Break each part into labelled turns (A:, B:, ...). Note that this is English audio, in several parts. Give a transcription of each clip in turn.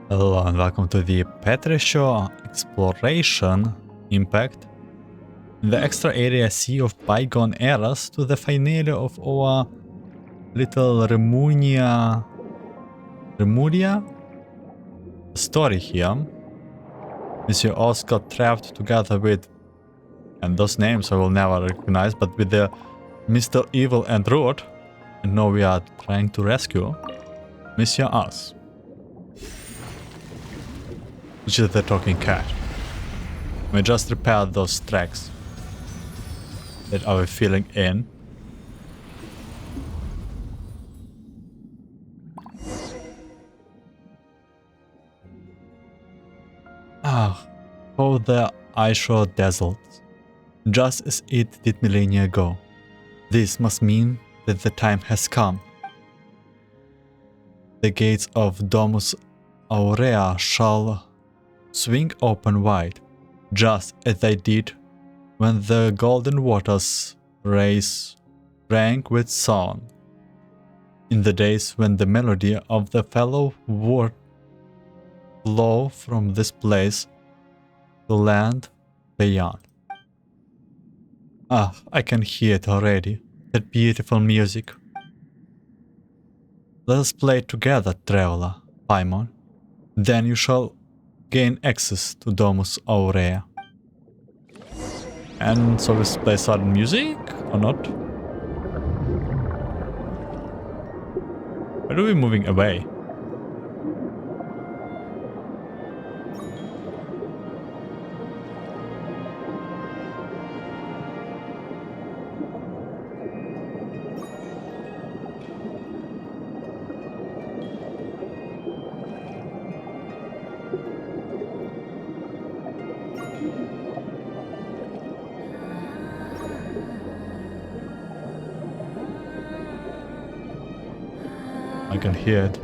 A: Hello and welcome to the Petrichor Exploration Impact. In the extra area sea of bygone eras to the finale of our little Remunia story here. Monsieur Oz got trapped together with, and those names I will never recognize, but with the Mr. Evil and Rude. And now we are trying to rescue Monsieur Oz, which is the talking cat. We just repaired those tracks that I was filling in. Oh, the Aishore dazzled, just as it did millennia ago. This must mean that the time has come. The gates of Domus Aurea shall swing open wide, just as they did when the golden waters rang with song, in the days when the melody of the fellow would flow from this place to land beyond. I can hear it already, that beautiful music. Let us play it together, traveler, Paimon. Then you shall gain access to Domus Aurea. And so we play sudden music, or not? Why are we moving away? I can hear it.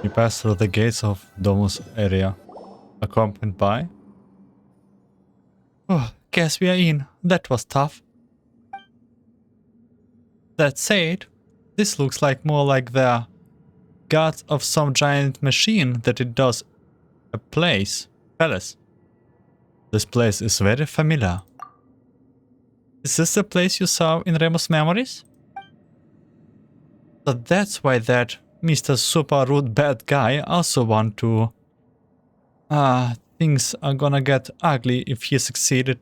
A: You pass through the gates of Domus area, accompanied by... Oh, guess we are in. That was tough. That said, this looks like more like the guards of some giant machine than it does a palace. This place is very familiar. Is this the place you saw in Remus Memories? So that's why that Mr. Super Rude Bad Guy also want to... things are gonna get ugly if he succeeded.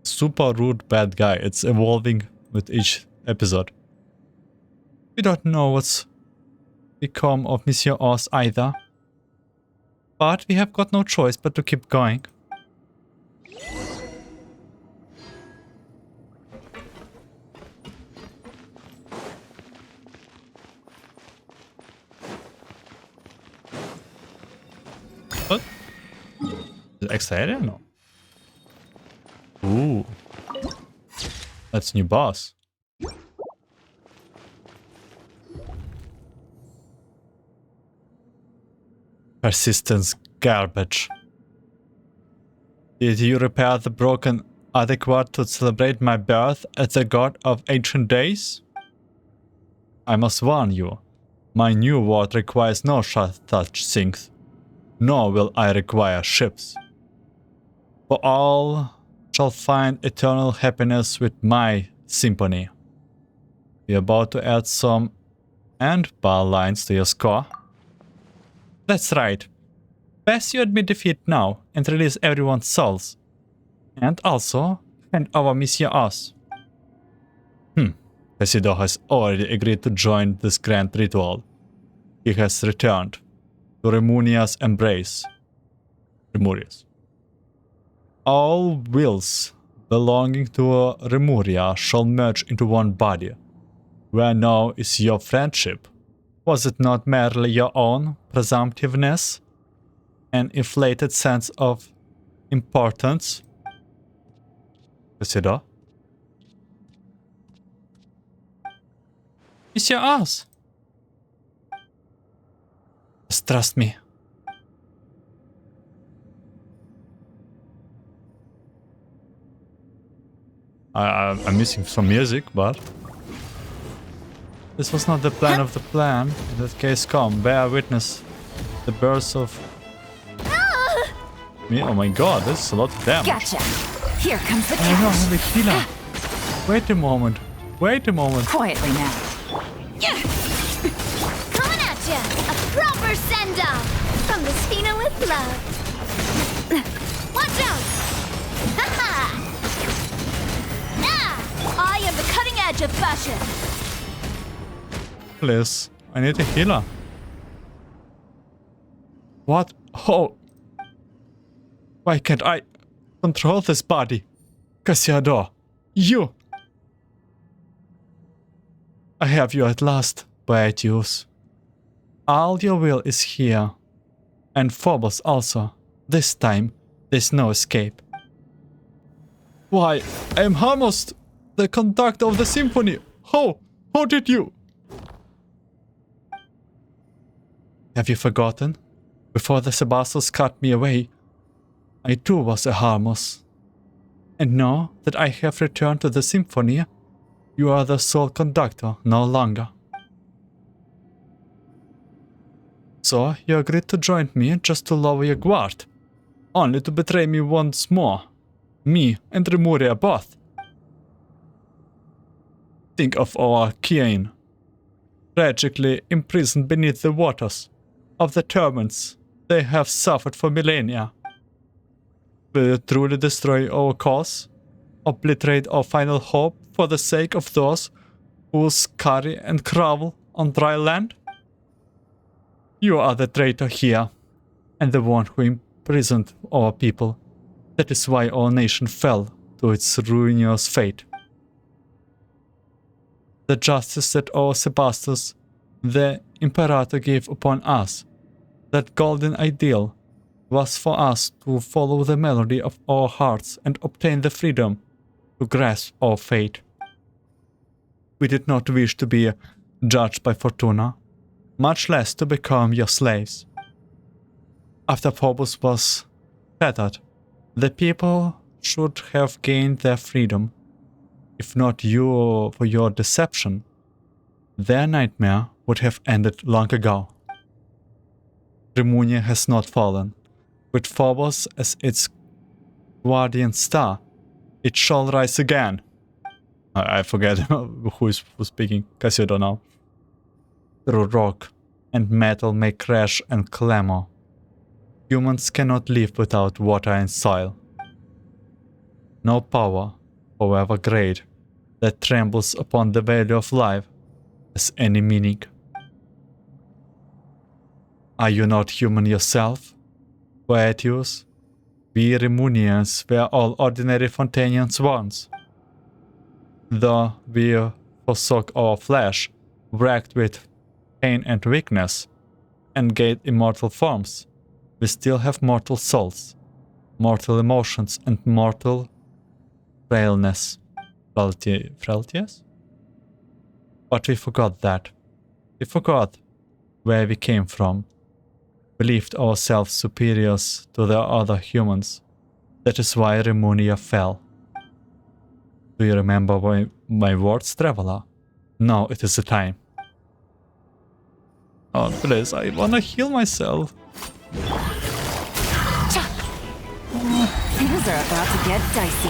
A: Super Rude Bad Guy. It's evolving with each episode. We don't know what's become of Monsieur Oz either. But we have got no choice but to keep going. What? The extra area? No. Ooh. That's a new boss. Persistence garbage. Did you repair the broken adequate to celebrate my birth as the god of ancient days? I must warn you, my new world requires no such things. nor will I require ships. For all shall find eternal happiness with my symphony. You're about to add some end-bar lines to your score. That's right. Best you admit defeat now and release everyone's souls. And also, hand over Monsieur Oz. Petrichor has already agreed to join this grand ritual. He has returned to Remuria's embrace. Remuria's. All wills belonging to Remuria shall merge into one body. Where now is your friendship? Was it not merely your own presumptiveness? An inflated sense of importance? Petrichor? Monsieur Oz! Just trust me. I'm missing some music, but this was not the plan of the plan. In that case, come, bear witness the birth of me. Oh my god, this is a lot of damage.
B: Gotcha. Here comes the
A: I don't
B: catch.
A: have a healer. Wait a moment. Wait a moment.
B: Quietly now.
C: Coming at ya! A proper send-off from the Sphena with love. Watch out! Ha-ha! I am the cutting edge of fashion.
A: Please, I need a healer. What? Oh. Why can't I control this body? Petrichor, you! I have you at last, Boetius. All your will is here. And Phobos also. This time, there's no escape. Why, I am Hermos, the conductor of the symphony. How did you? Have you forgotten? Before the Sebastos cut me away, I too was a Hermos. And now that I have returned to the symphony, you are the sole conductor no longer. So you agreed to join me just to lower your guard, only to betray me once more. Me and Remuria both. Think of our kin, tragically imprisoned beneath the waters of the turbulence they have suffered for millennia. Will you truly destroy our cause? Obliterate our final hope for the sake of those who scurry and grovel on dry land? You are the traitor here, and the one who imprisoned our people. That is why our nation fell to its ruinous fate. The justice that our Sebastos, the Imperator, gave upon us, that golden ideal, was for us to follow the melody of our hearts and obtain the freedom to grasp our fate. We did not wish to be judged by Fortuna, much less to become your slaves. After Phobos was shattered, the people should have gained their freedom. If not you for your deception, their nightmare would have ended long ago. Remuria has not fallen. With Phobos as its guardian star, it shall rise again. I forget who's speaking. Petrichor now. Through rock and metal may crash and clamor. Humans cannot live without water and soil. No power, however great, that trembles upon the value of life has any meaning. Are you not human yourself, Boetius? We Remurians were all ordinary Fontainians once. Though we forsook our flesh, wrecked with pain and weakness, and gained immortal forms, we still have mortal souls, mortal emotions, and mortal frailness. Frailties? But we forgot that. We forgot where we came from. Believed ourselves superiors to the other humans. That is why Remuria fell. Do you remember my words, traveler? Now it is the time. Oh, please, I wanna heal myself.
B: are about to get dicey.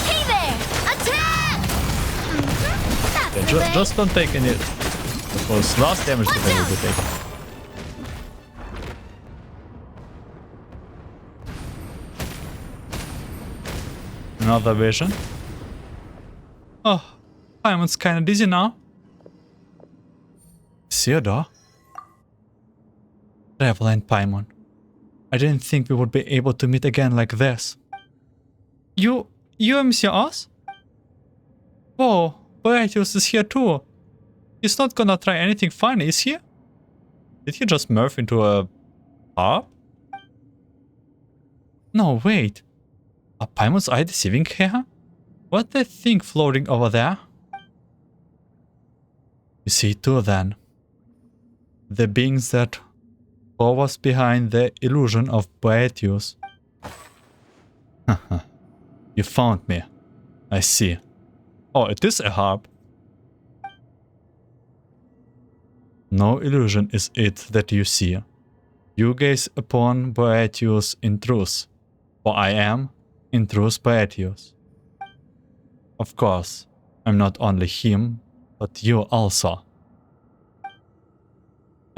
C: Hey there! Attack! That's
A: Yeah,
C: the way.
A: just don't take any of those last damage that I will be taking. Another vision. Oh, Paimon's kinda dizzy now. Theodore? Revel and Paimon. I didn't think we would be able to meet again like this. You and Monsieur Oz? Oh, Boetius is here too. He's not gonna try anything funny, is he? Did he just morph into a harp? No, wait. Are Paimon's eye deceiving her? What they think floating over there? You see too then. The beings that hovers behind the illusion of Boetius. Haha. You found me. I see. Oh, it is a harp. No illusion is it that you see. You gaze upon Boetius in truth, for I am, in truth, Boetius. Of course, I'm not only him, but you also.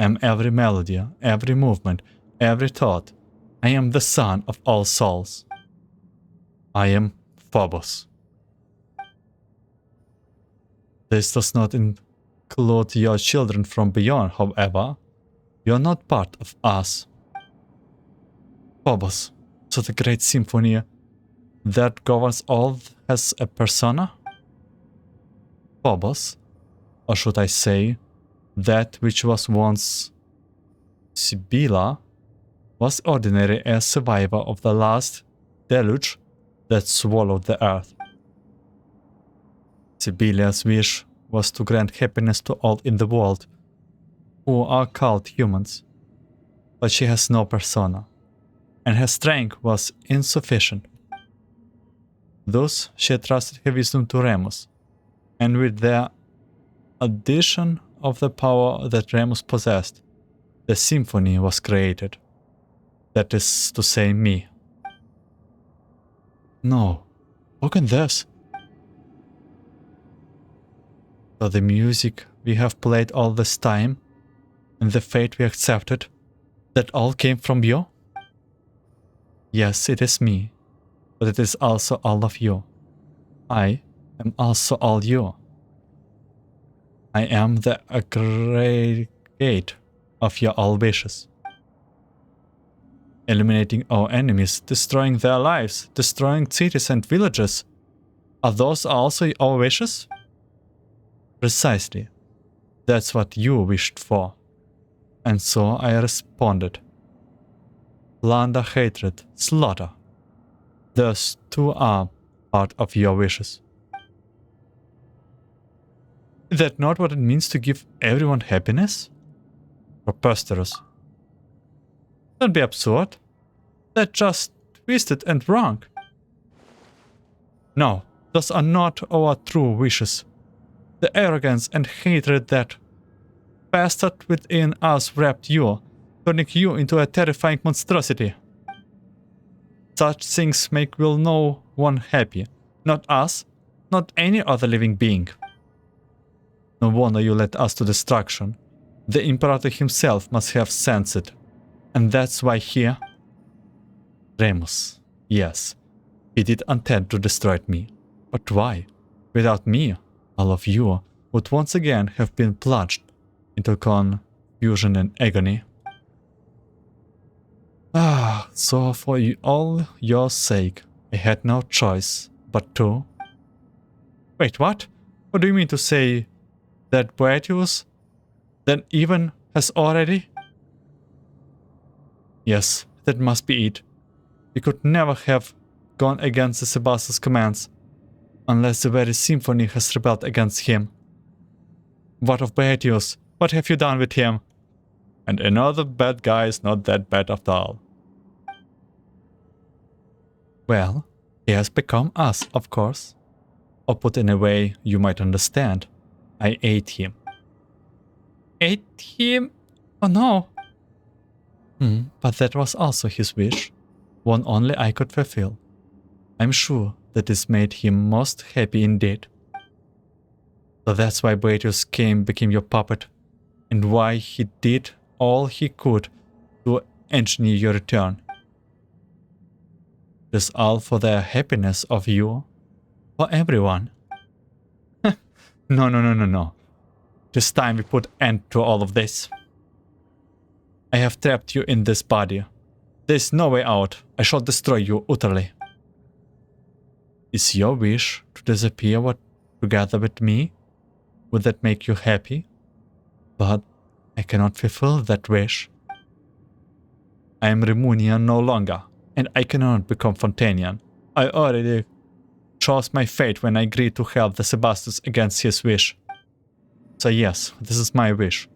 A: I am every melody, every movement, every thought. I am the son of all souls. I am Phobos. This does not include your children from beyond, however. You are not part of us. Phobos, so the great symphony that governs all has a persona? Phobos, or should I say, that which was once Sibylla, was ordinarily a survivor of the last deluge that swallowed the earth. Sibyllia's wish was to grant happiness to all in the world, who are called humans, but she has no persona, and her strength was insufficient. Thus she trusted her wisdom to Remus, and with the addition of the power that Remus possessed, the symphony was created. That is to say, me. No, how can this? So the music we have played all this time, and the fate we accepted, that all came from you? Yes, it is me, but it is also all of you. I am also all you. I am the aggregate of your all wishes. Eliminating our enemies, destroying their lives, destroying cities and villages. Are those also our wishes? Precisely. That's what you wished for. And so I responded. Plunder, hatred, slaughter. Those too are part of your wishes. Is that not what it means to give everyone happiness? Preposterous. Don't be absurd. That's just twisted and wrong. No, those are not our true wishes. The arrogance and hatred that festered within us wrapped you, turning you into a terrifying monstrosity. Such things will no one happy. Not us, not any other living being. No wonder you led us to destruction. The Imperator himself must have sensed it. And that's why he... Remus. Yes, he did intend to destroy me. But why? Without me, all of you would once again have been plunged into confusion and agony. So for all your sake, I had no choice but to... Wait, what? What do you mean to say that Boetius then even has already... Yes, that must be it. We could never have gone against the Sebastian's commands, unless the very symphony has rebelled against him. What of Boetius? What have you done with him? And another bad guy is not that bad after all. Well, he has become us, of course. Or put in a way you might understand, I ate him. Ate him? Oh no. But that was also his wish, one only I could fulfill. I'm sure that this made him most happy indeed. So that's why Boetius became your puppet, and why he did all he could to engineer your return. This all for the happiness of you, for everyone. No. This time we put end to all of this. I have trapped you in this body. There's no way out. I shall destroy you utterly. Is your wish to disappear together with me? Would that make you happy? But I cannot fulfill that wish. I am Remunian no longer, and I cannot become Fontanian. I already chose my fate when I agreed to help the Sebastus against his wish. So yes, this is my wish,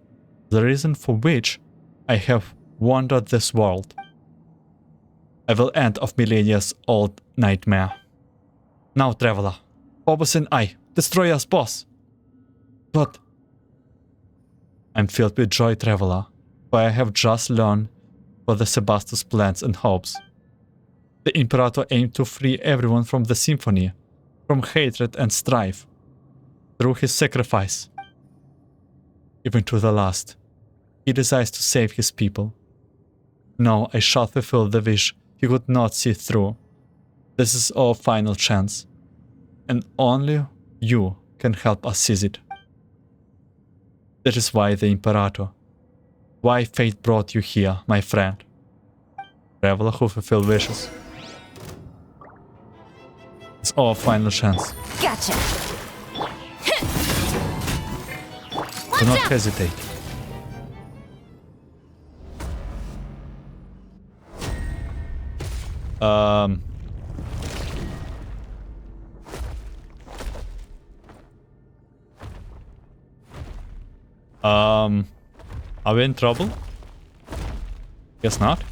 A: the reason for which I have wandered this world. I will end of millennia's old nightmare. Now, traveler, Phobos and I, destroy us, boss! But I'm filled with joy, traveler, for I have just learned for the Sebastus' plans and hopes. The Imperator aimed to free everyone from the symphony, from hatred and strife, through his sacrifice. Even to the last, he desires to save his people. Now I shall fulfill the wish he could not see through. This is our final chance, and only you can help us seize it. That is why the Imperator, why fate brought you here, my friend. Traveler who fulfill wishes. It's our final chance.
B: Gotcha.
A: Do not hesitate. Are we in trouble? Guess not.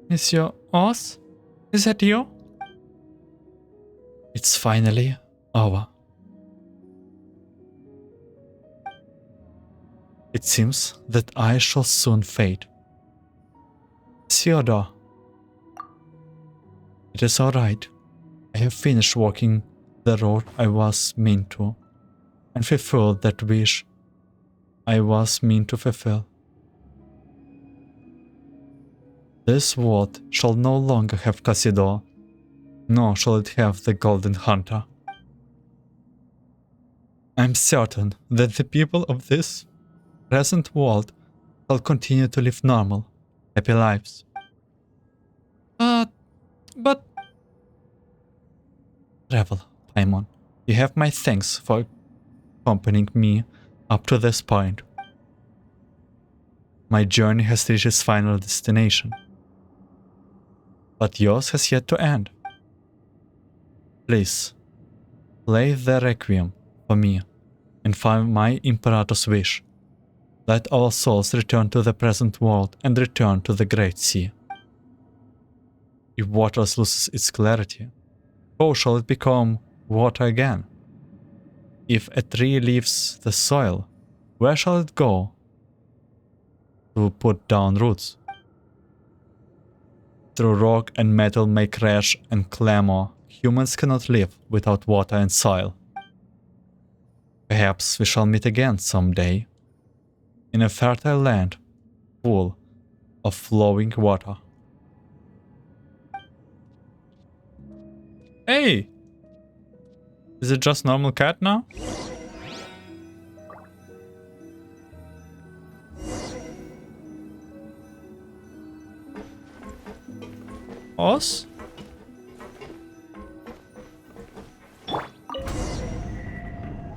A: Monsieur Oz? Is that you? It's finally over. It seems that I shall soon fade. Theodore. It is alright. I have finished walking the road I was meant to, and fulfilled that wish I was meant to fulfill. This world shall no longer have Cassidor, nor shall it have the Golden Hunter. I am certain that the people of this present world shall continue to live normal, happy lives. But... Travel, Paimon, you have my thanks for accompanying me up to this point. My journey has reached its final destination, but yours has yet to end. Please, play the Requiem for me and for my Imperator's wish. Let our souls return to the present world and return to the Great Sea. If water loses its clarity, how shall it become water again? If a tree leaves the soil, where shall it go to put down roots? Through rock and metal may crash and clamor, humans cannot live without water and soil. Perhaps we shall meet again someday, in a fertile land full of flowing water. Hey! Is it just normal cat now? Oz?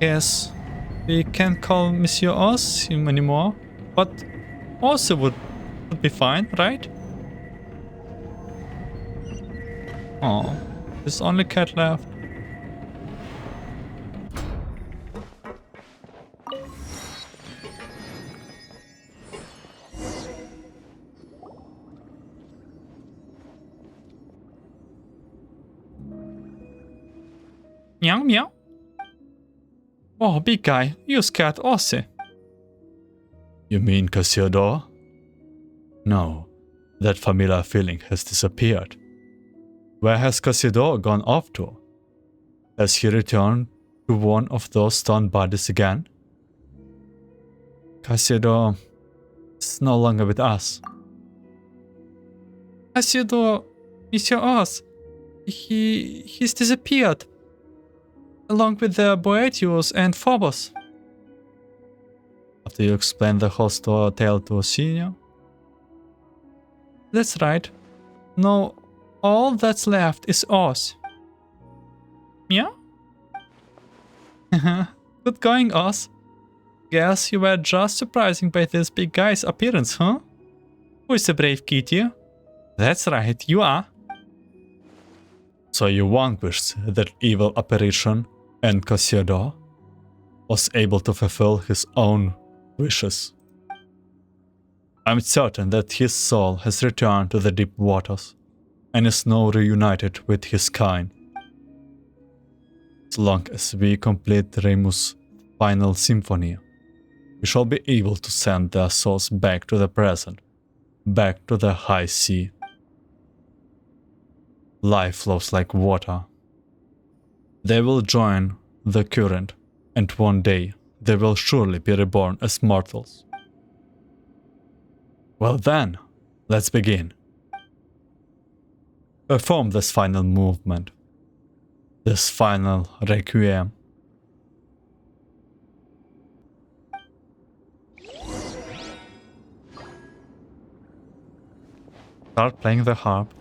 A: Yes, we can't call Monsieur Oz him anymore, but Oz would be fine, right? Oh, there's only cat left. Meow meow. Oh, big guy, you scared Aussie. You mean Cassiodor? No, that familiar feeling has disappeared. Where has Cassiodor gone off to? Has he returned to one of those stone bodies again? Cassiodor is no longer with us. Cassiodor, Monsieur Oz, he's disappeared, along with the Boetius and Phobos. After you explain the whole tale to Osinio? That's right. No, all that's left is Oz. Yeah? Good going, Oz. Guess you were just surprising by this big guy's appearance, huh? Who is the brave kitty? That's right, you are. So you vanquished that evil apparition, and Cassiodor was able to fulfill his own wishes. I'm certain that his soul has returned to the deep waters and is now reunited with his kind. As long as we complete Remus' final symphony, we shall be able to send their souls back to the present, back to the high sea. Life flows like water. They will join the current, and one day they will surely be reborn as mortals. Well then, let's begin. Perform this final movement, this final Requiem. Start playing the harp.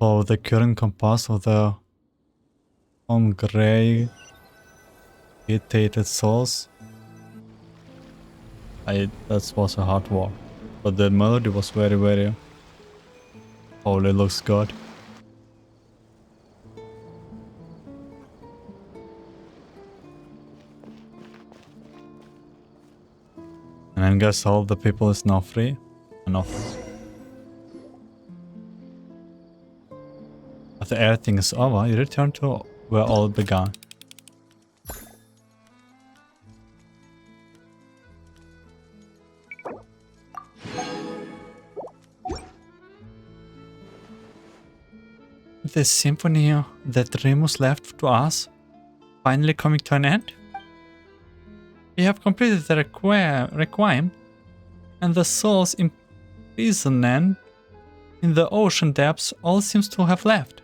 A: Oh, the current compass of the grey irritated souls. That was a hard war, but the melody was very Holy looks good. And I guess all the people is now free. Enough. After everything is over, you return to where all began. The symphony that Remus left to us finally coming to an end? We have completed the Requiem, and the soul's imprisonment in the ocean depths all seems to have left.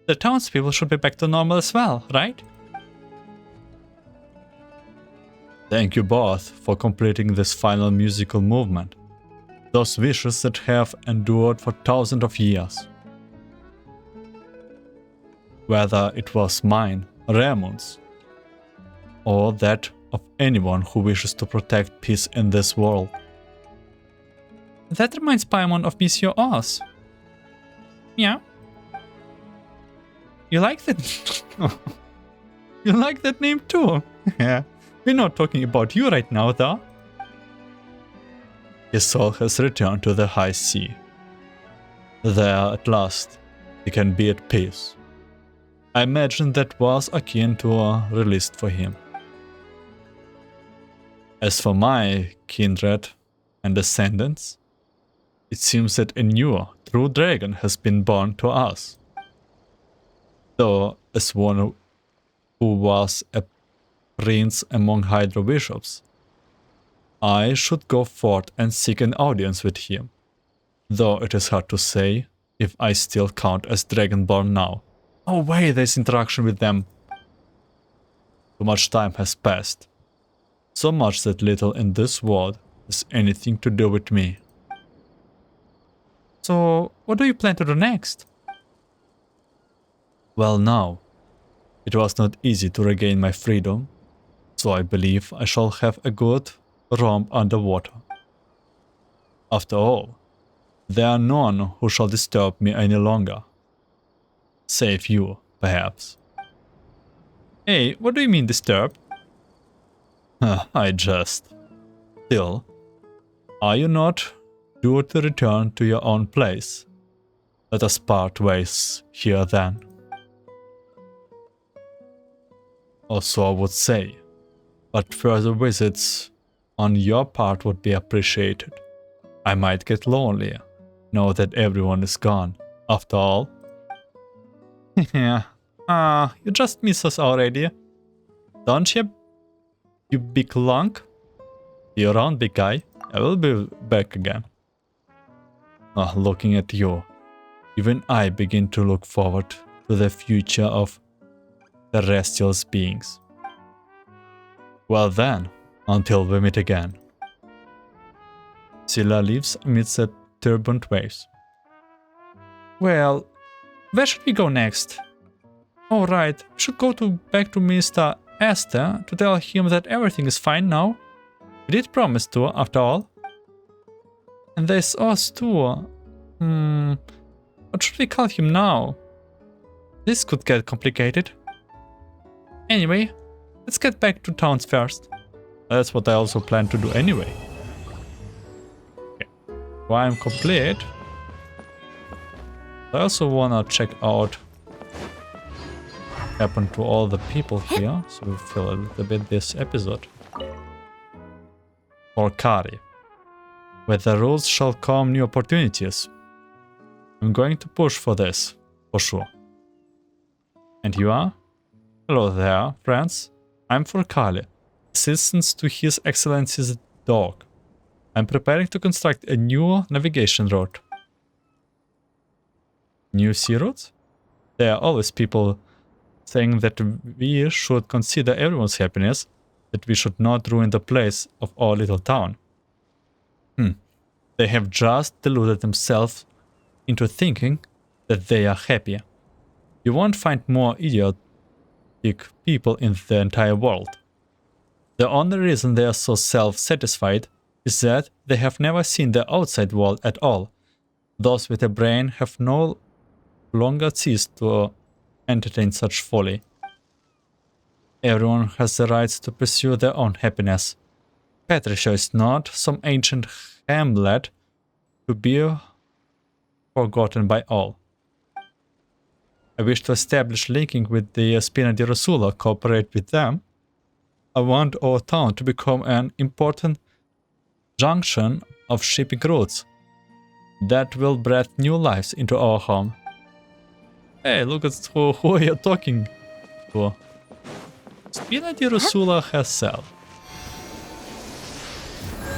A: The townspeople should be back to normal as well, right? Thank you both for completing this final musical movement. Those wishes that have endured for thousands of years. Whether it was mine, Raymond's, or that of anyone who wishes to protect peace in this world. That reminds Paimon of Monsieur Oz. Yeah. You like that? You like that name too? Yeah. We're not talking about you right now, though. His soul has returned to the high sea. There, at last, he can be at peace. I imagine that was akin to a release for him. As for my kindred and descendants, it seems that a new, true dragon has been born to us. Though, as one who was a prince among Hydra bishops, I should go forth and seek an audience with him, though it is hard to say if I still count as Dragonborn now. Oh wait, there's interaction with them. Too much time has passed. So much that little in this world has anything to do with me. So, what do you plan to do next? Well now, it was not easy to regain my freedom, so I believe I shall have a good romp underwater. After all, there are none who shall disturb me any longer. Save you, perhaps. Hey, what do you mean disturb? I jest. Still, are you not due to return to your own place? Let us part ways here then. Or so I would say, but further visits on your part would be appreciated. I might get lonely, now that everyone is gone. After all, yeah. You just miss us already. Don't you? You big lunk? You around, big guy? I will be back again. Looking at you, even I begin to look forward to the future of terrestrial beings. Well then, until we meet again. Scylla leaves amidst the turbulent waves. Well, where should we go next? Oh right, we should go back to Mr. Esther to tell him that everything is fine now. We did promise to, after all. And there's us too. What should we call him now? This could get complicated. Anyway, let's get back to towns first. That's what I also plan to do anyway. Okay. While I'm complete, I also wanna check out what happened to all the people here, so we feel a little bit this episode. For Kari. With the rules shall come new opportunities. I'm going to push for this, for sure. And you are? Hello there, friends. I'm for Kali, assistant to His Excellency's dog. I'm preparing to construct a new navigation route. New sea routes? There are always people saying that we should consider everyone's happiness, that we should not ruin the place of our little town. They have just deluded themselves into thinking that they are happy. You won't find more idiotic people in the entire world. The only reason they are so self-satisfied is that they have never seen the outside world at all, Those with a brain have no longer ceased to entertain such folly. Everyone has the right to pursue their own happiness. Petrichor is not some ancient hamlet to be forgotten by all. I wish to establish linking with the Spina di Rosula, cooperate with them. I want our town to become an important junction of shipping routes that will breathe new lives into our home. Hey, look at who you're talking to. Spina di Rosula herself.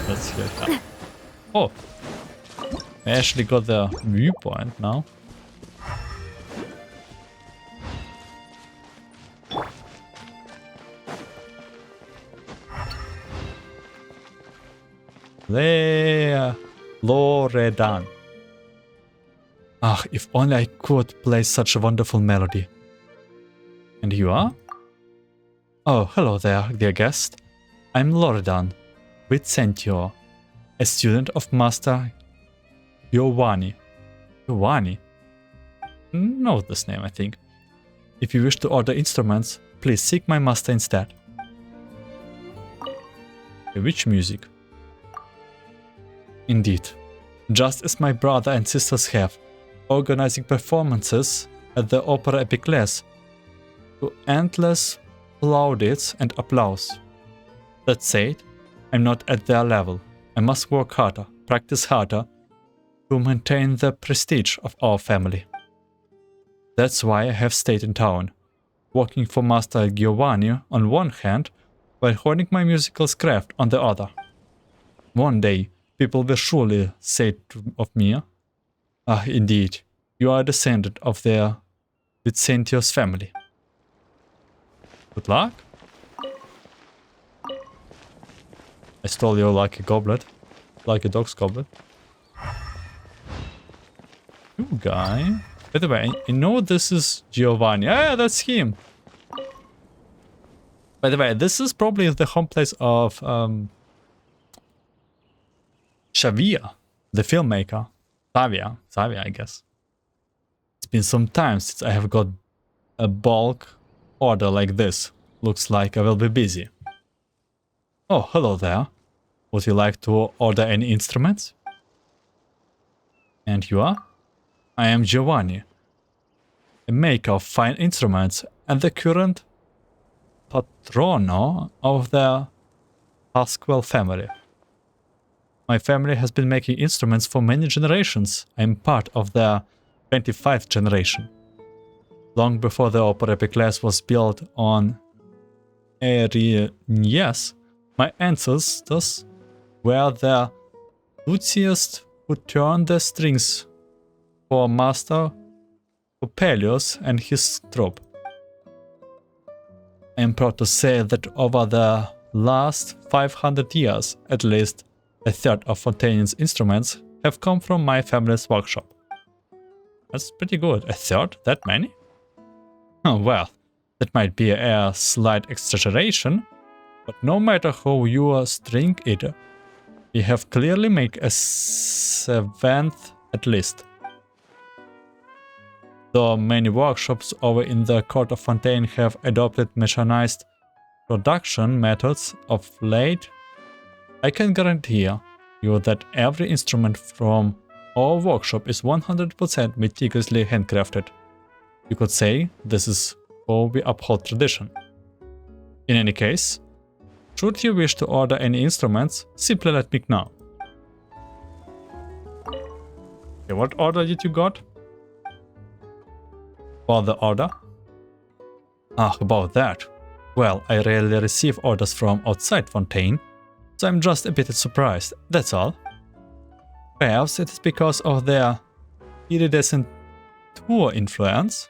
A: Let's hear her. Oh, I actually got the viewpoint now. Loredan. Ah, if only I could play such a wonderful melody. And you are? Oh, hello there, dear guest. I'm Loredan, with Centaur, a student of Master Giovanni. Giovanni? Know this name, I think. If you wish to order instruments, please seek my master instead. Which music? Indeed. Just as my brother and sisters have, organizing performances at the Opera Epiclese to endless plaudits and applause. That said, I'm not at their level. I must work harder, practice harder, to maintain the prestige of our family. That's why I have stayed in town, working for Master Giovanni on one hand, while honing my musical craft on the other. One day, people will surely say of me, ah, indeed, you are a descendant of their Vicentius family. Good luck. I stole your lucky goblet, like a dog's goblet. You guy. By the way, I know this is Giovanni. Ah, that's him. By the way, this is probably the home place of Xavier, the filmmaker. Xavier, I guess. It's been some time since I have got a bulk order like this. Looks like I will be busy. Oh, hello there. Would you like to order any instruments? And you are? I am Giovanni, a maker of fine instruments and the current patrono of the Pasquale family. My family has been making instruments for many generations. I am part of the 25th generation. Long before the Opera Epiclese was built on Erinyes, my ancestors were the luthiers who turned the strings for Master Coppelius and his troupe. I am proud to say that over the last 500 years, at least a third of Fontaine's instruments have come from my family's workshop. That's pretty good. A third? That many? Oh, well, that might be a slight exaggeration, but no matter how you string it, we have clearly made a seventh at least. Though many workshops over in the court of Fontaine have adopted mechanized production methods of late, I can guarantee you that every instrument from our workshop is 100% meticulously handcrafted. You could say this is how we uphold tradition. In any case, should you wish to order any instruments, simply let me know. Okay, what order did you got? For the order? Ah, about that. Well, I rarely receive orders from outside Fontaine, so I'm just a bit surprised, that's all. Perhaps it is because of their iridescent tour influence.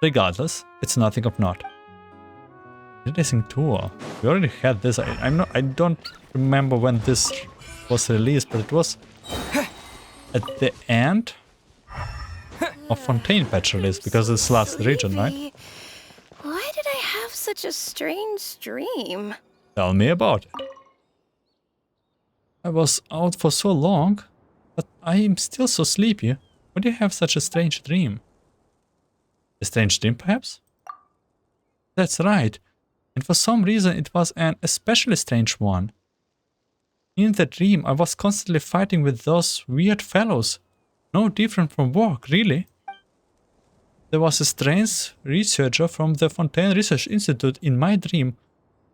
A: Regardless, it's nothing of note. Iridescent tour. We already had this. I don't remember when this was released, but it was at the end of Fontaine patch release, because it's last region, right?
B: Why did I have such a strange dream?
A: Tell me about it. I was out for so long that I am still so sleepy. Why do you have such a strange dream? A strange dream, perhaps? That's right. And for some reason it was an especially strange one. In the dream I was constantly fighting with those weird fellows. No different from work, really. There was a strange researcher from the Fontaine Research Institute in my dream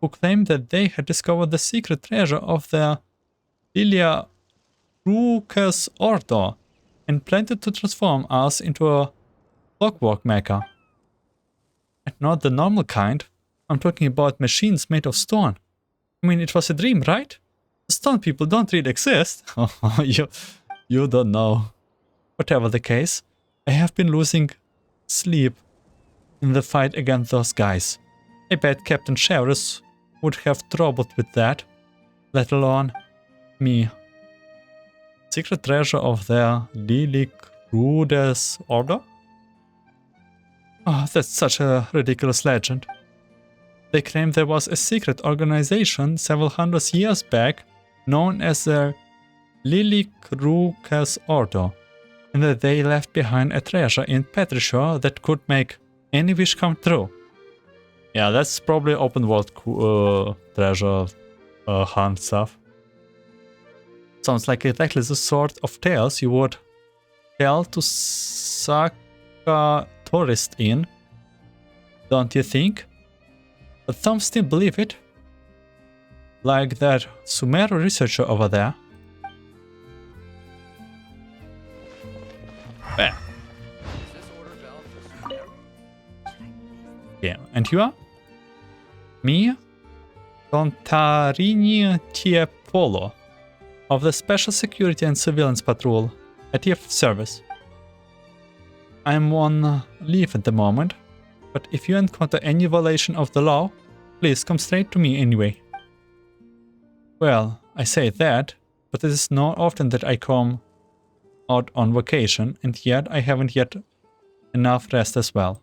A: who claimed that they had discovered the secret treasure of the Lilia Rucus Ordo and planned to transform us into a clockwork mecha. And not the normal kind. I'm talking about machines made of stone. I mean, it was a dream, right? Stone people don't really exist. You don't know. Whatever the case, I have been losing sleep in the fight against those guys. I bet Captain Chevres would have troubled with that, let alone me. Secret treasure of their Lilicrudes Order? Oh, that's such a ridiculous legend. They claim there was a secret organization several hundred years back known as the Lilicrudes Order, and that they left behind a treasure in Petrichor that could make any wish come true. Yeah, that's probably open world treasure hunt stuff. Sounds like exactly the sort of tales you would tell to suck a tourist in, don't you think? But some still believe it. Like that Sumeru researcher over there. Bam. Yeah, and you are? Me? Contarini Tiepolo, of the Special Security and Surveillance Patrol, at your service. I'm on leave at the moment, but if you encounter any violation of the law, please come straight to me anyway. Well, I say that, but it is not often that I come out on vacation, and yet I haven't yet enough rest as well.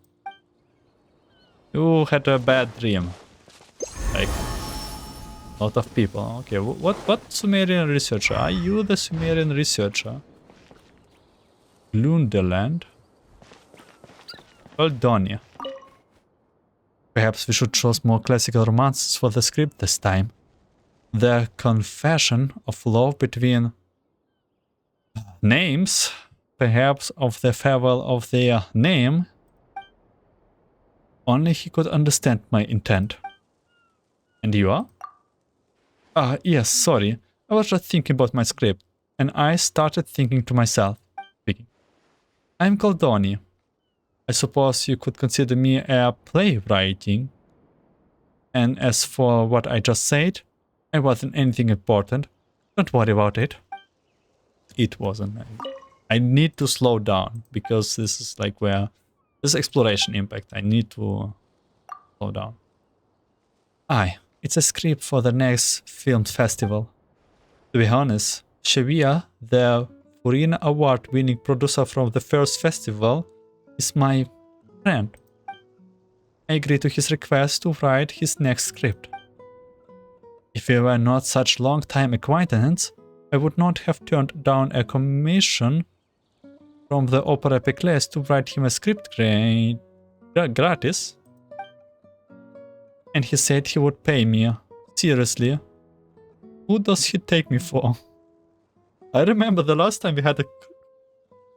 A: You had a bad dream. Like, a lot of people. Okay, what Sumerian researcher? Are you the Sumerian researcher? Lunderland? Goldonia. Perhaps we should choose more classical romances for the script this time. The confession of love between names, perhaps of the farewell of their name. Only he could understand my intent. And you are? Yes, sorry. I was just thinking about my script, and I started thinking to myself. Speaking. I'm Goldoni. I suppose you could consider me a playwriting. And as for what I just said, it wasn't anything important. Don't worry about it. It wasn't. I need to slow down, because this is like where... This exploration impact. I need to slow down. Aye, it's a script for the next film festival. To be honest, Shavia, the Furina Award-winning producer from the first festival, is my friend. I agreed to his request to write his next script. If we were not such long-time acquaintances, I would not have turned down a commission from the Opera Péclès to write him a script gratis. And he said he would pay me. Seriously? Who does he take me for? I remember the last time we had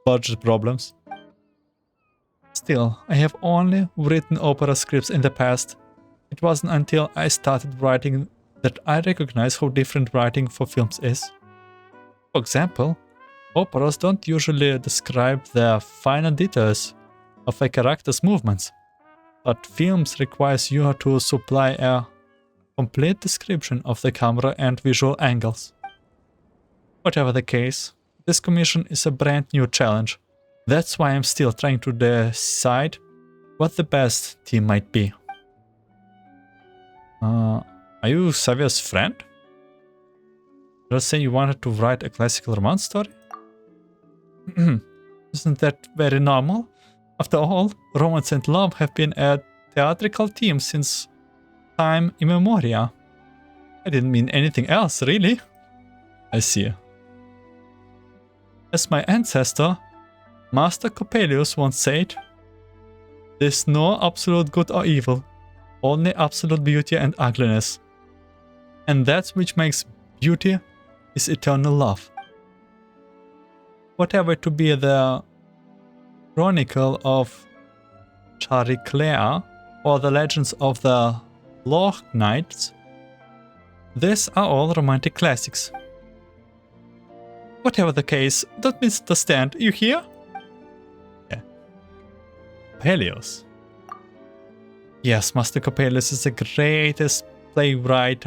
A: budget problems. Still, I have only written opera scripts in the past. It wasn't until I started writing that I recognized how different writing for films is. For example, operas don't usually describe the finer details of a character's movements, but films requires you to supply a complete description of the camera and visual angles. Whatever the case, this commission is a brand new challenge. That's why I'm still trying to decide what the best team might be. Are you Xavier's friend? Just say you wanted to write a classical romance story? Isn't that very normal? After all, romance and love have been a theatrical theme since time immemorial. I didn't mean anything else, really. I see. As my ancestor, Master Coppelius once said, "There's no absolute good or evil, only absolute beauty and ugliness. And that which makes beauty is eternal love." Whatever to be the Chronicle of Chariclea or the legends of the Loch Knights, these are all romantic classics. Whatever the case, don't misunderstand, you hear? Yeah. Coppelius. Yes, Master Coppelius is the greatest playwright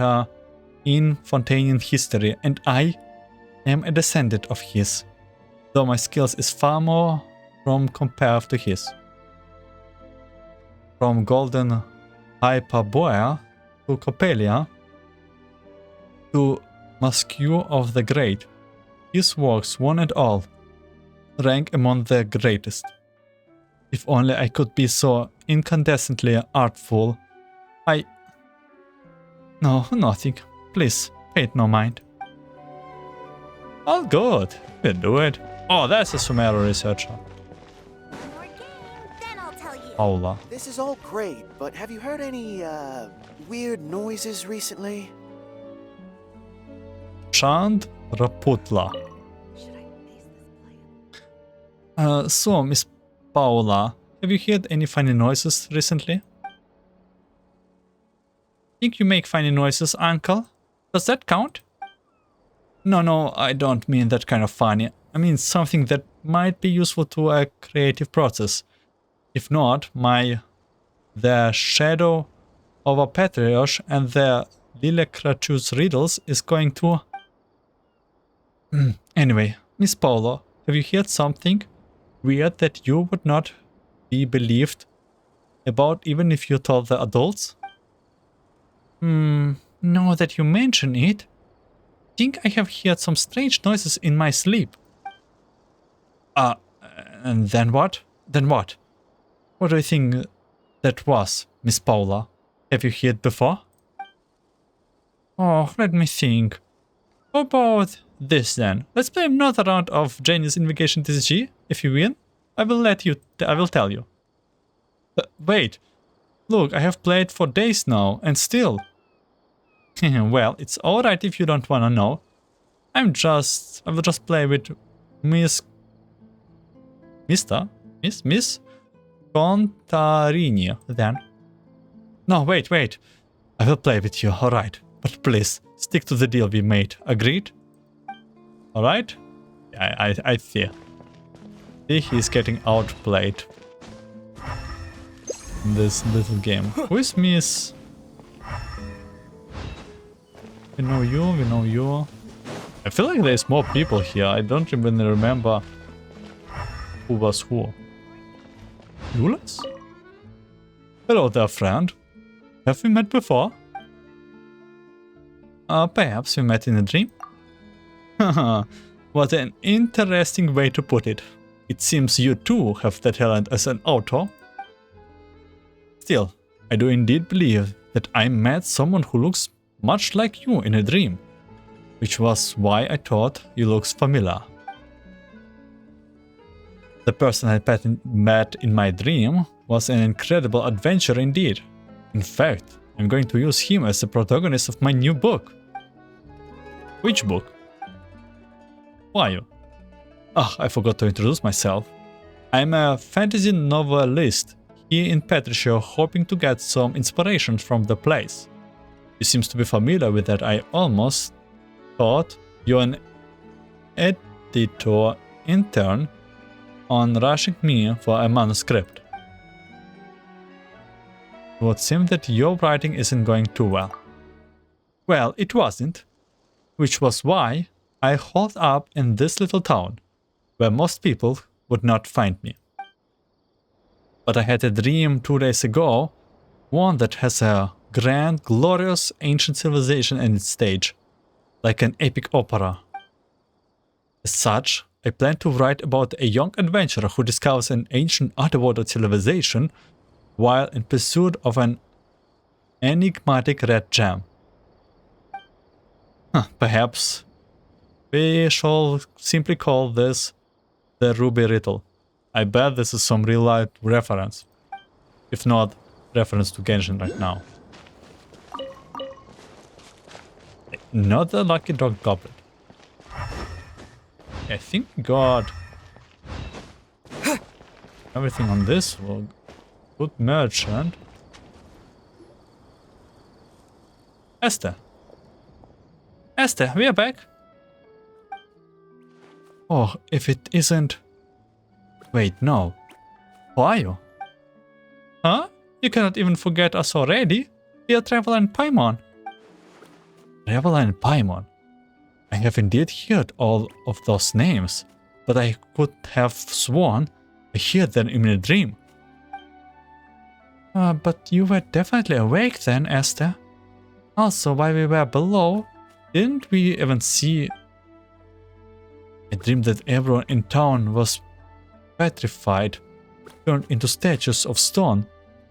A: in Fontainian history, and I am a descendant of his, though my skills is far more from compared to his. From Golden Hyperborea to Coppelia to Masque of the Great, his works, one and all, rank among the greatest. If only I could be so incandescently artful. No, nothing. Please, pay it no mind. All good. We'll do it. Oh, that's a Sumeru researcher.
C: One more game, then I'll tell you.
A: Paula.
D: This is all great, but have you heard any, weird noises recently?
A: Chand Raputla.
C: Should I face this plan?
A: So, Miss Paula, have you heard any funny noises recently? Think you make funny noises, uncle? Does that count? No, I don't mean that kind of funny. I mean something that might be useful to a creative process. If not, the shadow over Petrichor and the Lillecratu's riddles is going to... Anyway, Miss Paula, have you heard something weird that you would not be believed about even if you told the adults? Now that you mention it, I think I have heard some strange noises in my sleep. And then what? Then what? What do you think that was, Miss Paula? Have you heard before? Oh, let me think. How about this then? Let's play another round of Genius Invocation TCG. If you win, I will tell you. Wait. Look, I have played for days now, and still. Well, it's alright if you don't wanna know. I will just play with Miss Contarini then. No, wait. I will play with you, alright. But please, stick to the deal we made. Agreed? Alright? I see. See, he's getting outplayed in this little game. Who is Miss? We know you. I feel like there's more people here. I don't even remember who was who. Julius? Hello there, friend. Have we met before? Perhaps we met in a dream? Haha, what an interesting way to put it. It seems you too have the talent as an author. Still, I do indeed believe that I met someone who looks much like you in a dream, which was why I thought you looked familiar. The person I met in my dream was an incredible adventurer indeed. In fact, I'm going to use him as the protagonist of my new book. Which book? Why? I forgot to introduce myself. I'm a fantasy novelist here in Petrichor, hoping to get some inspiration from the place. You seems to be familiar with that. I almost thought you're an editor intern on rushing me for a manuscript. It would seem that your writing isn't going too well. Well, it wasn't, which was why I holed up in this little town, where most people would not find me. But I had a dream 2 days ago, one that has a grand, glorious ancient civilization in its stage, like an epic opera. As such, I plan to write about a young adventurer who discovers an ancient underwater civilization while in pursuit of an enigmatic red gem. Perhaps We shall simply call this the Ruby Riddle. I bet this is some real-life reference. If not, reference to Genshin right now. Not the Lucky Dog Goblet. I think we got everything on this. Well, good merchant. Esther. Esther, we are back. Oh, if it isn't... Wait, no. Who are you? Huh? You cannot even forget us already. We are Traveler and Paimon. Traveler and Paimon. I have indeed heard all of those names, but I could have sworn I heard them in a dream. But you were definitely awake then, Esther. Also, while we were below, didn't we even see... I dreamed that everyone in town was petrified, turned into statues of stone,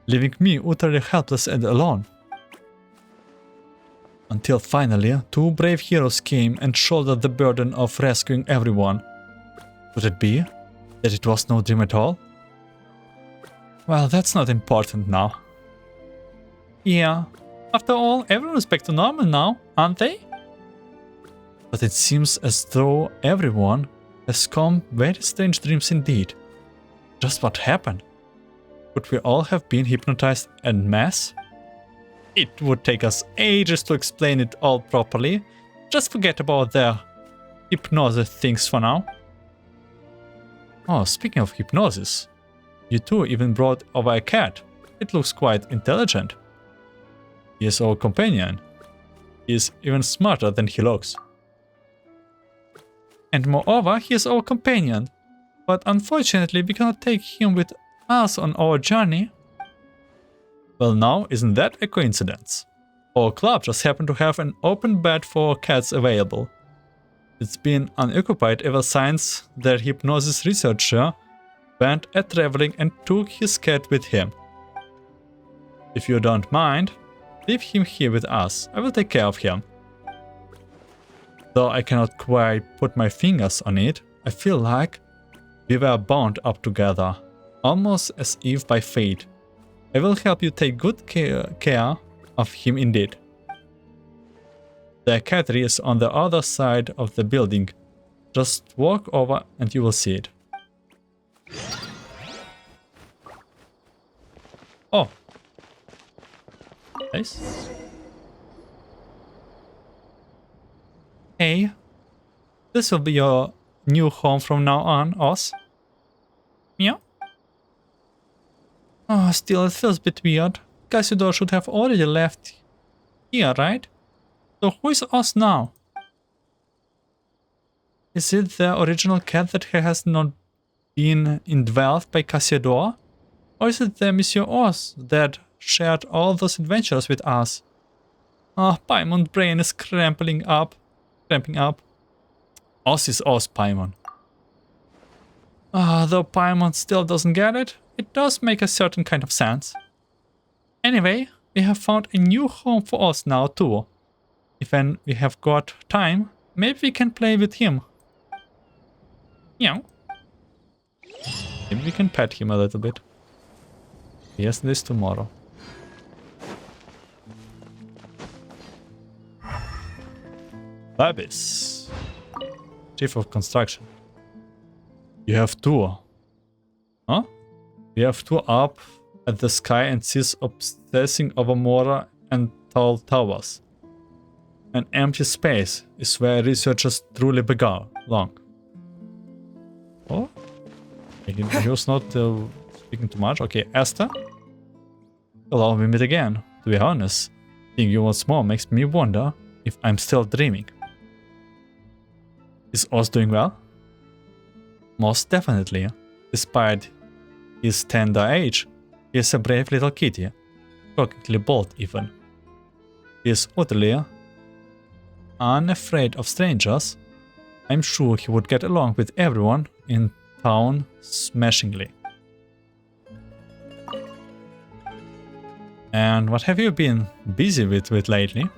A: leaving me utterly helpless and alone. Until finally, two brave heroes came and shouldered the burden of rescuing everyone. Could it be that it was no dream at all? Well, that's not important now. Yeah, after all, everyone is back to normal now, aren't they? But it seems as though everyone has come very strange dreams indeed. Just what happened? Could we all have been hypnotized en masse? It would take us ages to explain it all properly. Just forget about the hypnosis things for now. Oh, speaking of hypnosis, you two even brought over a cat. It looks quite intelligent. He is our companion. He is even smarter than he looks. And moreover, he is our companion. But unfortunately, we cannot take him with us on our journey. Well now, isn't that a coincidence? Our club just happened to have an open bed for cats available. It's been unoccupied ever since their hypnosis researcher went traveling and took his cat with him. If you don't mind, leave him here with us. I will take care of him. Though I cannot quite put my fingers on it, I feel like we were bound up together, almost as if by fate. I will help you take good care of him indeed. The cattery is on the other side of the building. Just walk over and you will see it. Oh. Nice. Hey. This will be your new home from now on, Oz. Meow. Oh, still, it feels a bit weird. Cassiodor should have already left here, right? So who is Oz now? Is it the original cat that has not been indwelled by Cassiodor? Or is it the Monsieur Oz that shared all those adventures with us? Oh, Paimon's brain is cramping up. Oz is Oz, Paimon. Though Paimon still doesn't get it, it does make a certain kind of sense. Anyway, we have found a new home for Oz now too. If when we have got time, maybe we can play with him. Meow. Maybe we can pet him a little bit. Yes, this tomorrow. Babis. Chief of Construction. You have two. Huh? You have two up at the sky and seas obsessing over more and tall towers. An empty space is where researchers truly belong. Oh? He was not speaking too much. Okay, Esther? Hello, we meet again. To be honest, seeing you once more makes me wonder if I'm still dreaming. Is Oz doing well? Most definitely. Despite his tender age, he is a brave little kitty. Shockingly bold even. He is utterly unafraid of strangers. I'm sure he would get along with everyone in town smashingly. And what have you been busy with lately?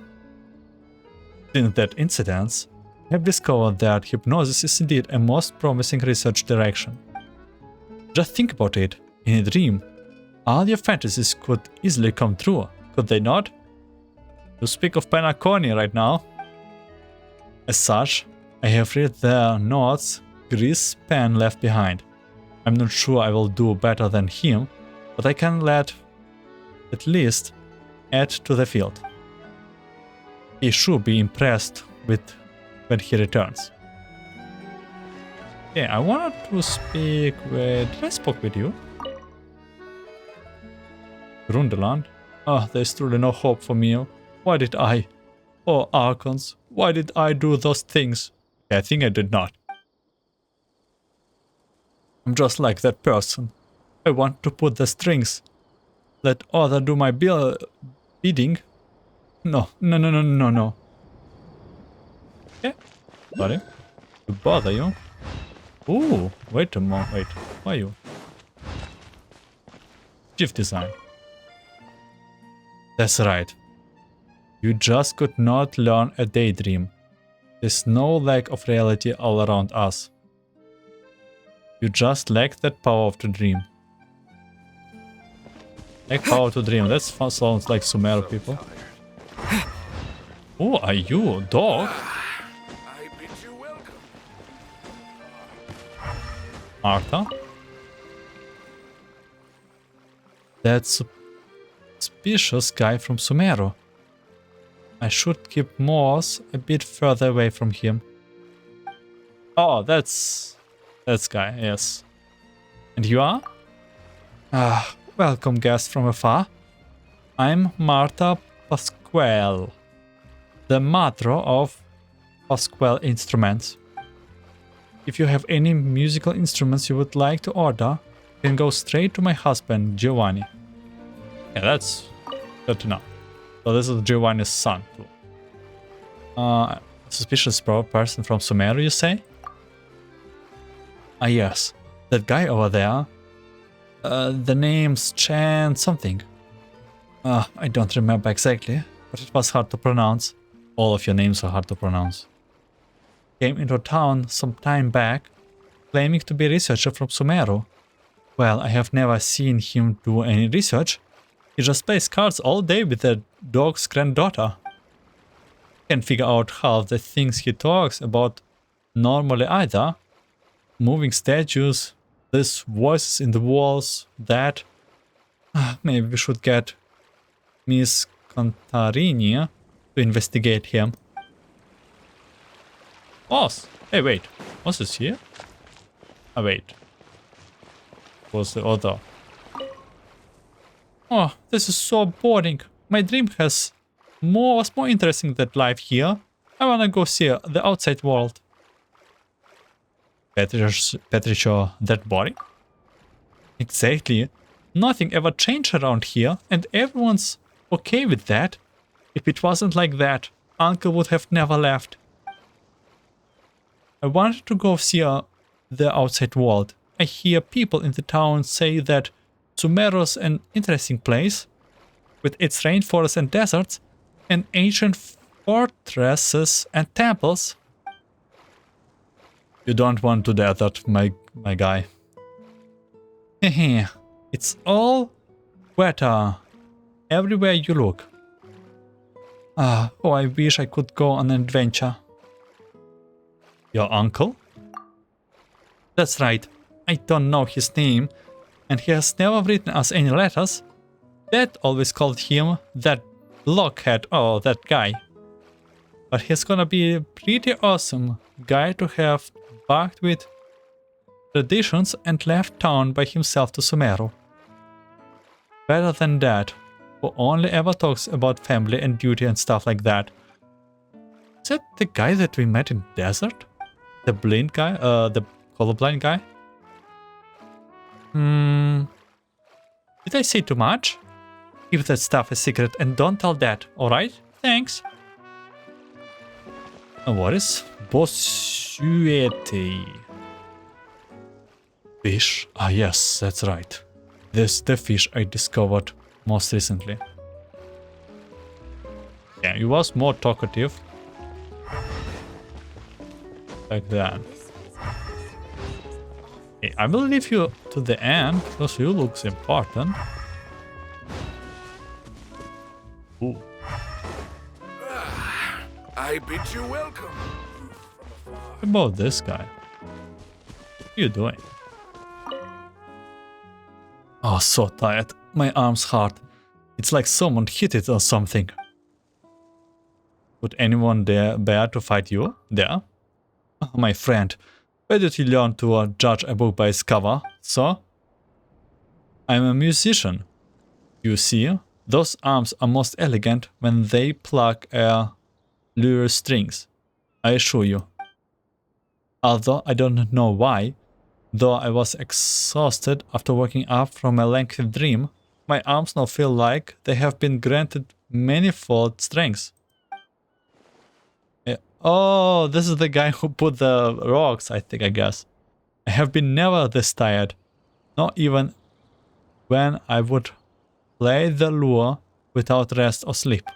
A: Since that incident, I have discovered that hypnosis is indeed a most promising research direction. Just think about it. In a dream, all your fantasies could easily come true, could they not? You speak of Penacony right now. As such, I have read the notes Grease pen left behind. I'm not sure I will do better than him, but I can at least add to the field. He should be impressed with when he returns. Okay, I wanted to speak with... Did I speak with you? Grundeland? Oh, there's truly no hope for me. Why did I? Oh, Archons, why did I do those things? I think I did not. I'm just like that person. I want to put the strings. Let other do my bidding. No. Okay, sorry to bother you. Ooh, wait a moment, wait, who are you? Chief design. That's right. You just could not learn a daydream. There's no lack of reality all around us. You just lack that power to dream. Lack power to dream, that sounds like Sumeru people. Who are you, dog?
E: I bid you welcome.
A: Arthur? That suspicious guy from Sumeru. I should keep Morse a bit further away from him. Oh, that's guy, yes. And you are? Ah, welcome guest from afar. I'm Marta Pasquale, the mother of Pasquale Instruments. If you have any musical instruments you would like to order, you can go straight to my husband, Giovanni. Yeah, that's good to know. So this is Giovanni's son, too. Suspicious person from Sumeru, you say? Ah, yes. That guy over there. The name's Chan something. I don't remember exactly, but it was hard to pronounce. All of your names are hard to pronounce. Came into town some time back, claiming to be a researcher from Sumeru. Well, I have never seen him do any research. He just plays cards all day with the dog's granddaughter. Can't figure out half the things he talks about normally either. Moving statues, these voices in the walls, that... maybe we should get Miss Contarini to investigate him. Boss! Hey, wait. What's this here? Ah, wait. What's the other? Oh, this is so boring. My dream was more interesting than life here. I wanna go see the outside world. Petrichor, that boring? Exactly. Nothing ever changed around here, and everyone's okay with that. If it wasn't like that, Uncle would have never left. I wanted to go see the outside world. I hear people in the town say that Sumeru's an interesting place, with its rainforests and deserts, and ancient fortresses and temples. You don't want to desert, my guy. Hehe, it's all wetter everywhere you look. Ah, oh, I wish I could go on an adventure. Your uncle? That's right. I don't know his name, and he has never written us any letters. Dad always called him that blockhead or that guy. But he's gonna be a pretty awesome guy to have bucked with traditions and left town by himself to Sumeru. Better than that, who only ever talks about family and duty and stuff like that. Is that the guy that we met in desert? The blind guy? The colorblind guy? Did I say too much? Keep that stuff a secret and don't tell Dad, alright? Thanks. And what is Bossuete? Fish? Ah yes, that's right. This is the fish I discovered most recently. Yeah, he was more talkative. Like that. Hey, I will leave you to the end because you looks important. Ooh.
E: I bid you welcome.
A: What about this guy? What are you doing? Oh, so tired. My arms hurt. It's like someone hit it or something. Would anyone bear to fight you? There? Oh, my friend, where did you learn to judge a book by its cover, sir? I'm a musician. You see, those arms are most elegant when they pluck a lyre strings, I assure you. Although I don't know why, though I was exhausted after waking up from a lengthy dream, my arms now feel like they have been granted manifold strengths. Oh, this is the guy who put the rocks, I guess. I have been never this tired, not even when I would play the lure without rest or sleep.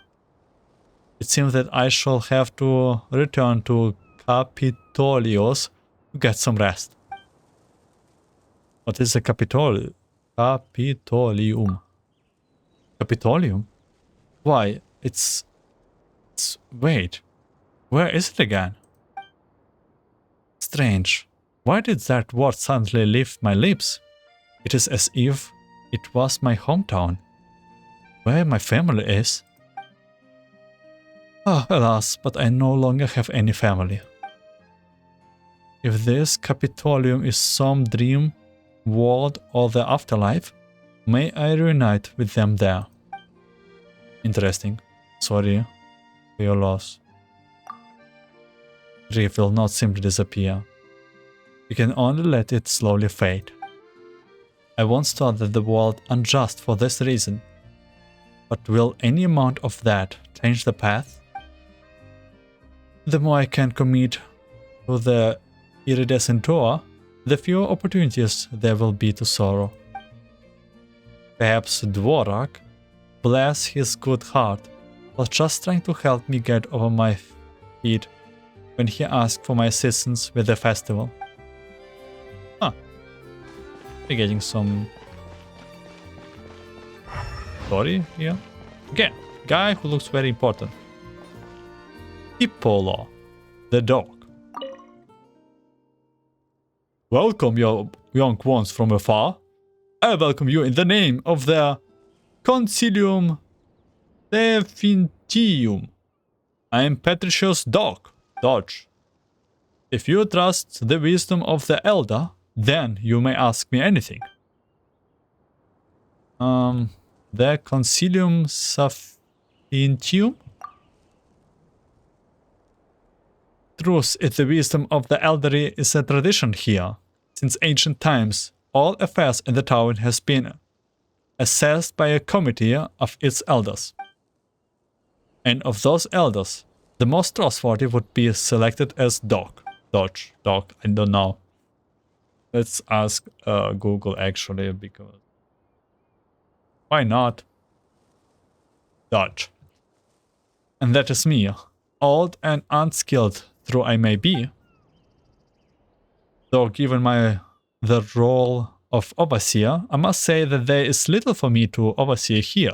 A: It seems that I shall have to return to Capitolios to get some rest. What is a Capitolium? Capitolium? Why, it's... Wait. Where is it again? Strange. Why did that word suddenly leave my lips? It is as if it was my hometown. Where my family is. Ah, alas, but I no longer have any family. If this Capitolium is some dream world or the afterlife, may I reunite with them there. Interesting. Sorry for your loss. Grief will not simply disappear. You can only let it slowly fade. I once thought that the world unjust for this reason. But will any amount of that change the path? The more I can commit to the iridescent tour, the fewer opportunities there will be to sorrow. Perhaps Dvorak, bless his good heart, was just trying to help me get over my feet when he asked for my assistance with the festival. Huh. We're getting some story here. Again, guy who looks very important. Hippolo, the dog. Welcome, your young ones from afar. I welcome you in the name of the Concilium Definitium. I am Petrichor's dog, Dodge. If you trust the wisdom of the elder, then you may ask me anything. The Concilium Sapientium? Truth is the wisdom of the elderly is a tradition here. Since ancient times, all affairs in the town has been assessed by a committee of its elders. And of those elders, the most trustworthy would be selected as Dodge, I don't know. Let's ask Google actually, because why not? Dodge. And that is me, old and unskilled though I may be. Though given the role of overseer, I must say that there is little for me to oversee here.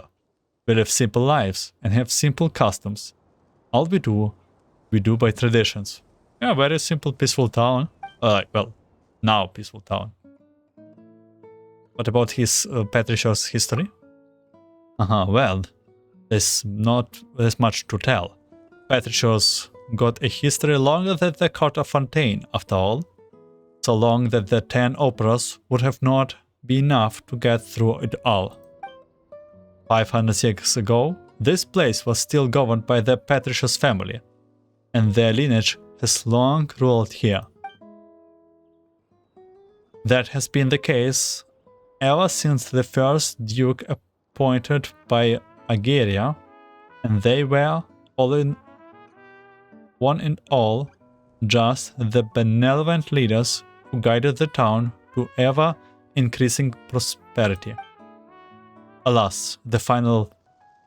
A: We live simple lives and have simple customs. All we do by traditions. Yeah, very simple, peaceful town. Well, now peaceful town. What about his Petrichor's history? Well, there's not as much to tell. Petrichor's got a history longer than the court of Fontaine, after all. So long that the 10 operas would have not been enough to get through it all. 500 years ago, this place was still governed by the Petrichor's family, and their lineage has long ruled here. That has been the case ever since the first duke appointed by Agaria, and they were one and all just the benevolent leaders who guided the town to ever-increasing prosperity. Alas, the final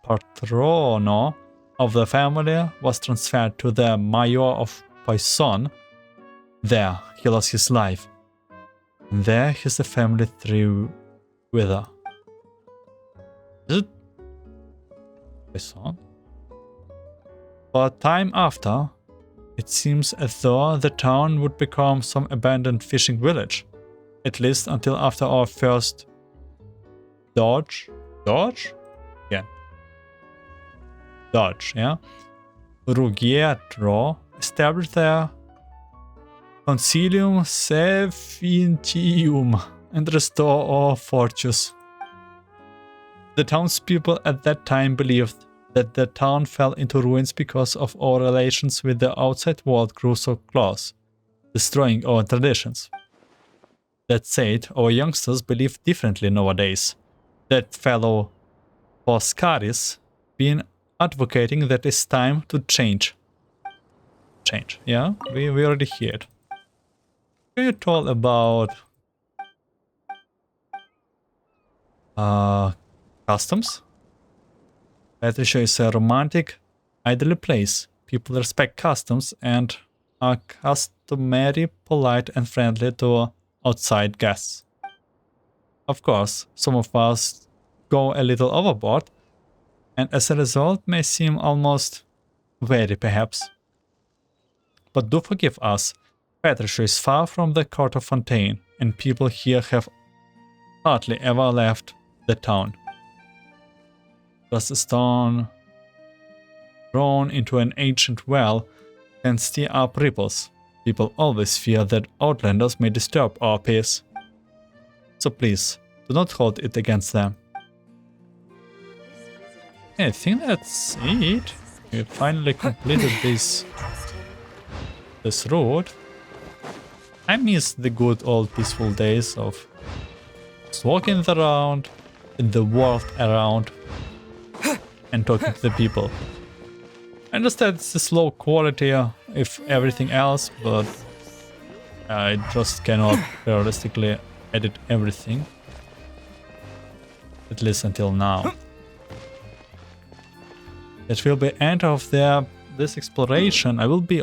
A: patrono of the family was transferred to the mayor of Poisson, There, he lost his life. And there his family threw with her. Is it this song? For a time after, it seems as though the town would become some abandoned fishing village. At least until after our first Dodge? Yeah. Dodge, yeah. Ruggiero established their Concilium Sapientium and restore our fortunes. The townspeople at that time believed that the town fell into ruins because of our relations with the outside world grew so close, destroying our traditions. That said, our youngsters believe differently nowadays. That fellow Foscaris been advocating that it's time to change. Yeah? We already heard. Can you talk about customs? Petrichor is a romantic, idyllic place. People respect customs and are customary, polite and friendly to outside guests. Of course, some of us go a little overboard, and as a result may seem almost wary perhaps. But do forgive us, Petrichor is far from the court of Fontaine, and people here have hardly ever left the town. Just a stone thrown into an ancient well can stir up ripples. People always fear that outlanders may disturb our peace. So please, do not hold it against them. I think that's it. We finally completed this route. I miss the good old peaceful days of just walking around in the world around and talking to the people. I understand it's a slow quality if everything else, but I just cannot realistically edit everything. At least until now. That will be end of this exploration. I will be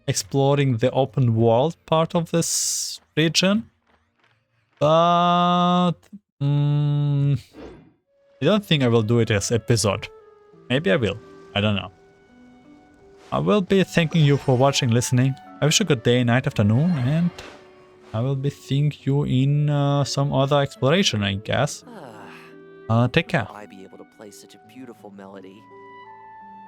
A: exploring the open world part of this region. But I don't think I will do it as episode. Maybe I will. I don't know. I will be thanking you for watching, listening. I wish you a good day, night, afternoon, and I will be seeing you in some other exploration, I guess. Take care.
D: I be able to play such a beautiful melody.